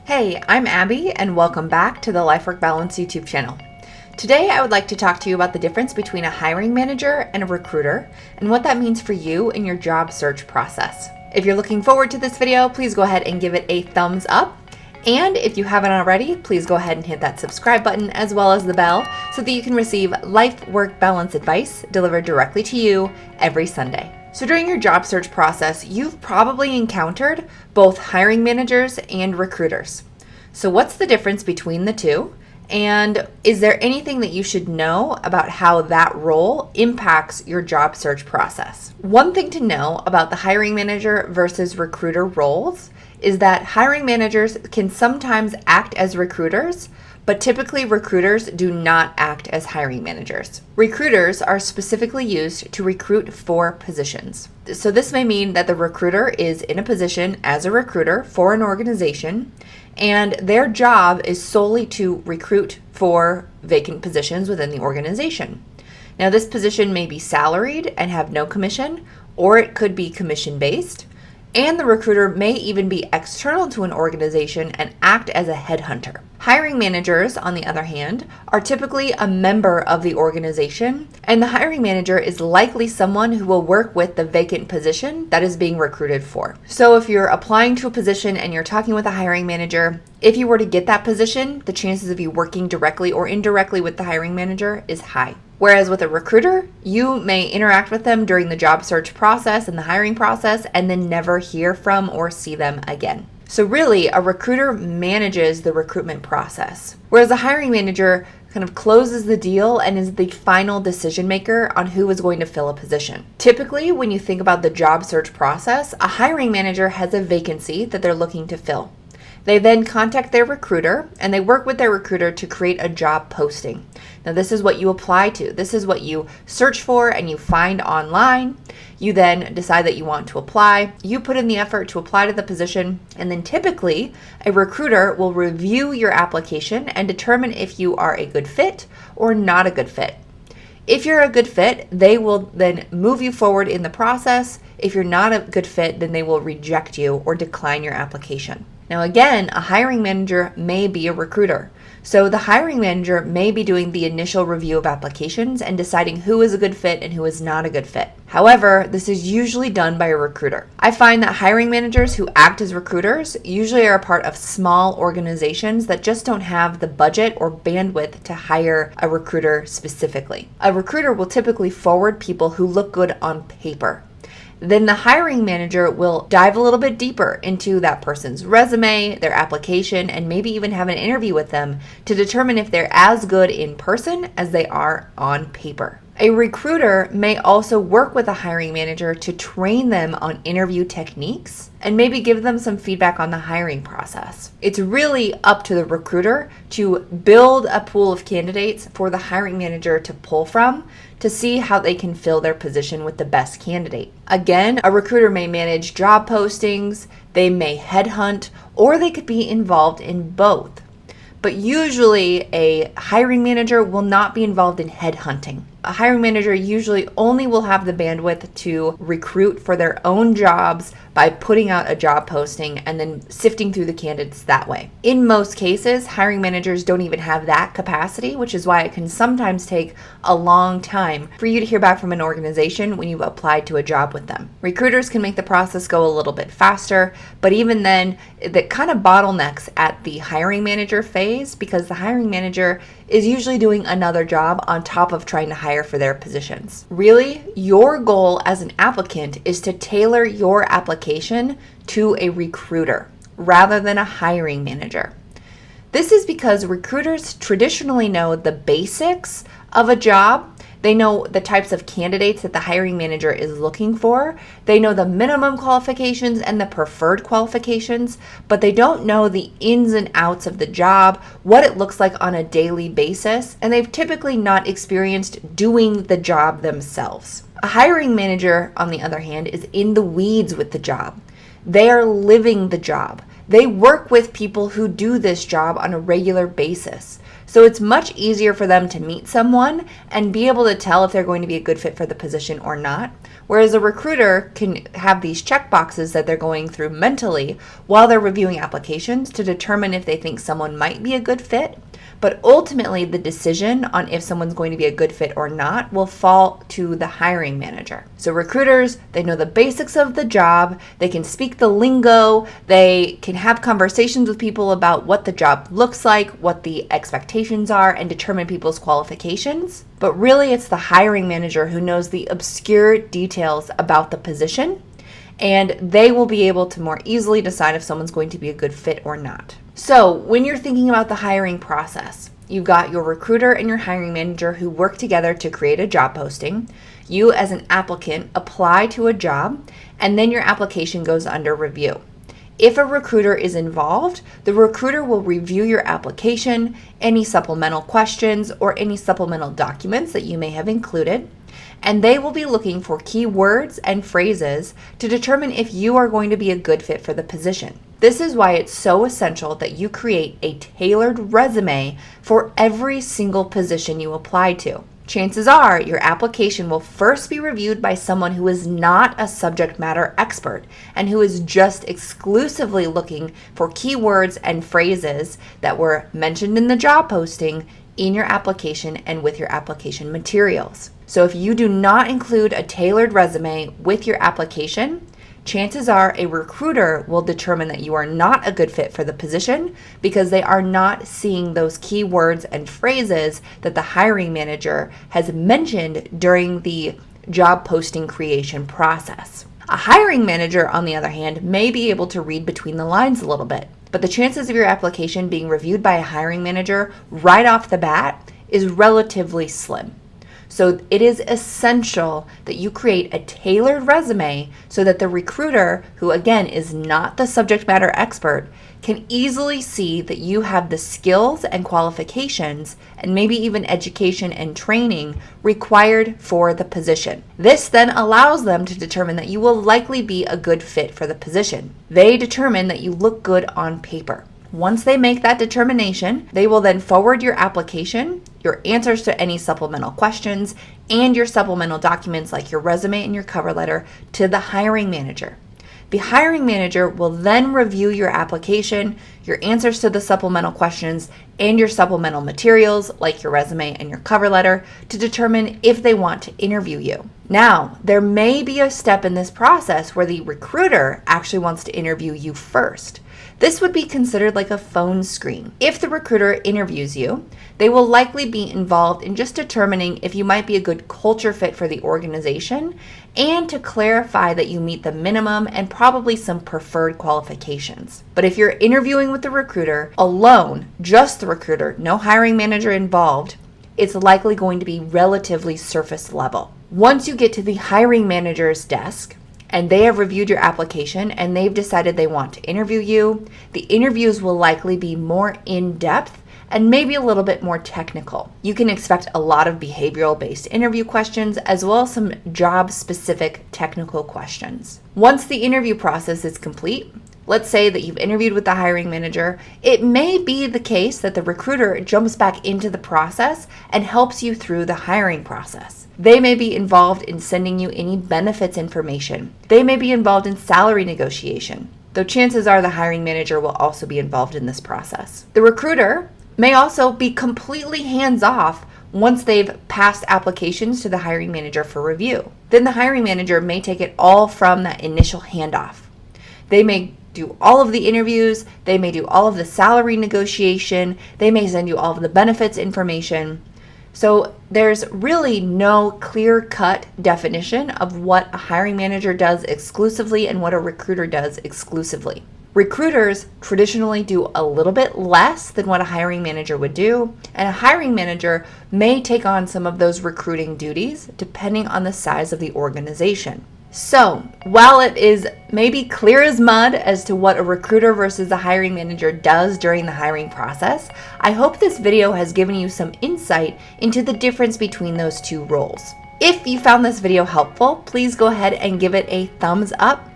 Hey, I'm Abby, and welcome back to the Life-Work Balance YouTube channel. Today, I would like to talk to you about the difference between a hiring manager and a recruiter, and what that means for you in your job search process. If you're looking forward to this video, please go ahead and give it a thumbs up. And if you haven't already, please go ahead and hit that subscribe button as well as the bell so that you can receive life-work balance advice delivered directly to you every Sunday. So during your job search process, you've probably encountered both hiring managers and recruiters. So what's the difference between the two? And is there anything that you should know about how that role impacts your job search process? One thing to know about the hiring manager versus recruiter roles is that hiring managers can sometimes act as recruiters, but typically recruiters do not act as hiring managers. Recruiters are specifically used to recruit for positions. So this may mean that the recruiter is in a position as a recruiter for an organization, and their job is solely to recruit for vacant positions within the organization. Now, this position may be salaried and have no commission, or it could be commission-based. And the recruiter may even be external to an organization and act as a headhunter. Hiring managers, on the other hand, are typically a member of the organization, and the hiring manager is likely someone who will work with the vacant position that is being recruited for. So if you're applying to a position and you're talking with a hiring manager, if you were to get that position, the chances of you working directly or indirectly with the hiring manager is high. Whereas with a recruiter, you may interact with them during the job search process and the hiring process and then never hear from or see them again. So really, a recruiter manages the recruitment process, whereas a hiring manager kind of closes the deal and is the final decision maker on who is going to fill a position. Typically, when you think about the job search process, a hiring manager has a vacancy that they're looking to fill. They then contact their recruiter and they work with their recruiter to create a job posting. Now, this is what you apply to. This is what you search for and you find online. You then decide that you want to apply. You put in the effort to apply to the position, and then typically a recruiter will review your application and determine if you are a good fit or not a good fit. If you're a good fit, they will then move you forward in the process. If you're not a good fit, then they will reject you or decline your application. Now again, a hiring manager may be a recruiter. So the hiring manager may be doing the initial review of applications and deciding who is a good fit and who is not a good fit. However, this is usually done by a recruiter. I find that hiring managers who act as recruiters usually are a part of small organizations that just don't have the budget or bandwidth to hire a recruiter specifically. A recruiter will typically forward people who look good on paper. Then the hiring manager will dive a little bit deeper into that person's resume, their application, and maybe even have an interview with them to determine if they're as good in person as they are on paper. A recruiter may also work with a hiring manager to train them on interview techniques and maybe give them some feedback on the hiring process. It's really up to the recruiter to build a pool of candidates for the hiring manager to pull from to see how they can fill their position with the best candidate. Again, a recruiter may manage job postings, they may headhunt, or they could be involved in both. But usually a hiring manager will not be involved in headhunting. A hiring manager usually only will have the bandwidth to recruit for their own jobs by putting out a job posting and then sifting through the candidates that way. In most cases, hiring managers don't even have that capacity, which is why it can sometimes take a long time for you to hear back from an organization when you've applied to a job with them. Recruiters can make the process go a little bit faster, but even then, that kind of bottlenecks at the hiring manager phase because the hiring manager is usually doing another job on top of trying to hire for their positions. Really, your goal as an applicant is to tailor your application to a recruiter rather than a hiring manager. This is because recruiters traditionally know the basics of a job. They know the types of candidates that the hiring manager is looking for. They know the minimum qualifications and the preferred qualifications, but they don't know the ins and outs of the job, what it looks like on a daily basis, and they've typically not experienced doing the job themselves. A hiring manager, on the other hand, is in the weeds with the job. They are living the job. They work with people who do this job on a regular basis. So it's much easier for them to meet someone and be able to tell if they're going to be a good fit for the position or not. Whereas a recruiter can have these check boxes that they're going through mentally while they're reviewing applications to determine if they think someone might be a good fit. But ultimately, the decision on if someone's going to be a good fit or not will fall to the hiring manager. So recruiters, they know the basics of the job, they can speak the lingo, they can have conversations with people about what the job looks like, what the expectations are, and determine people's qualifications. But really, it's the hiring manager who knows the obscure details about the position, and they will be able to more easily decide if someone's going to be a good fit or not. So when you're thinking about the hiring process, you've got your recruiter and your hiring manager who work together to create a job posting. You as an applicant apply to a job, and then your application goes under review. If a recruiter is involved, the recruiter will review your application, any supplemental questions, or any supplemental documents that you may have included, and they will be looking for keywords and phrases to determine if you are going to be a good fit for the position. This is why it's so essential that you create a tailored resume for every single position you apply to. Chances are your application will first be reviewed by someone who is not a subject matter expert and who is just exclusively looking for keywords and phrases that were mentioned in the job posting in your application and with your application materials. So if you do not include a tailored resume with your application, chances are a recruiter will determine that you are not a good fit for the position because they are not seeing those keywords and phrases that the hiring manager has mentioned during the job posting creation process. A hiring manager, on the other hand, may be able to read between the lines a little bit, but the chances of your application being reviewed by a hiring manager right off the bat is relatively slim. So it is essential that you create a tailored resume so that the recruiter, who again is not the subject matter expert, can easily see that you have the skills and qualifications and maybe even education and training required for the position. This then allows them to determine that you will likely be a good fit for the position. They determine that you look good on paper. Once they make that determination, they will then forward your application, your answers to any supplemental questions, and your supplemental documents like your resume and your cover letter to the hiring manager. The hiring manager will then review your application, your answers to the supplemental questions, and your supplemental materials like your resume and your cover letter to determine if they want to interview you. Now, there may be a step in this process where the recruiter actually wants to interview you first. This would be considered like a phone screen. If the recruiter interviews you, they will likely be involved in just determining if you might be a good culture fit for the organization and to clarify that you meet the minimum and probably some preferred qualifications. But if you're interviewing with the recruiter alone, just the recruiter, no hiring manager involved, it's likely going to be relatively surface level. Once you get to the hiring manager's desk, and they have reviewed your application and they've decided they want to interview you, the interviews will likely be more in-depth and maybe a little bit more technical. You can expect a lot of behavioral-based interview questions as well as some job-specific technical questions. Once the interview process is complete, let's say that you've interviewed with the hiring manager, it may be the case that the recruiter jumps back into the process and helps you through the hiring process. They may be involved in sending you any benefits information. They may be involved in salary negotiation, though chances are the hiring manager will also be involved in this process. The recruiter may also be completely hands-off once they've passed applications to the hiring manager for review. Then the hiring manager may take it all from that initial handoff. They may do all of the interviews, they may do all of the salary negotiation, they may send you all of the benefits information. So there's really no clear-cut definition of what a hiring manager does exclusively and what a recruiter does exclusively. Recruiters traditionally do a little bit less than what a hiring manager would do, and a hiring manager may take on some of those recruiting duties depending on the size of the organization. So, while it is maybe clear as mud as to what a recruiter versus a hiring manager does during the hiring process, I hope this video has given you some insight into the difference between those two roles. If you found this video helpful, please go ahead and give it a thumbs up.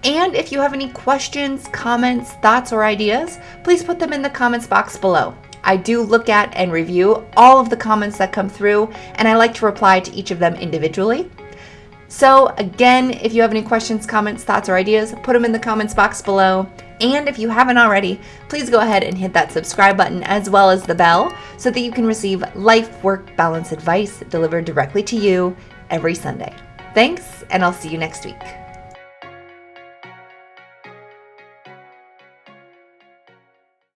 And if you have any questions, comments, thoughts, or ideas, please put them in the comments box below. I do look at and review all of the comments that come through, and I like to reply to each of them individually. So again, if you have any questions, comments, thoughts, or ideas, put them in the comments box below. And if you haven't already, please go ahead and hit that subscribe button as well as the bell so that you can receive life-work balance advice delivered directly to you every Sunday. Thanks, and I'll see you next week.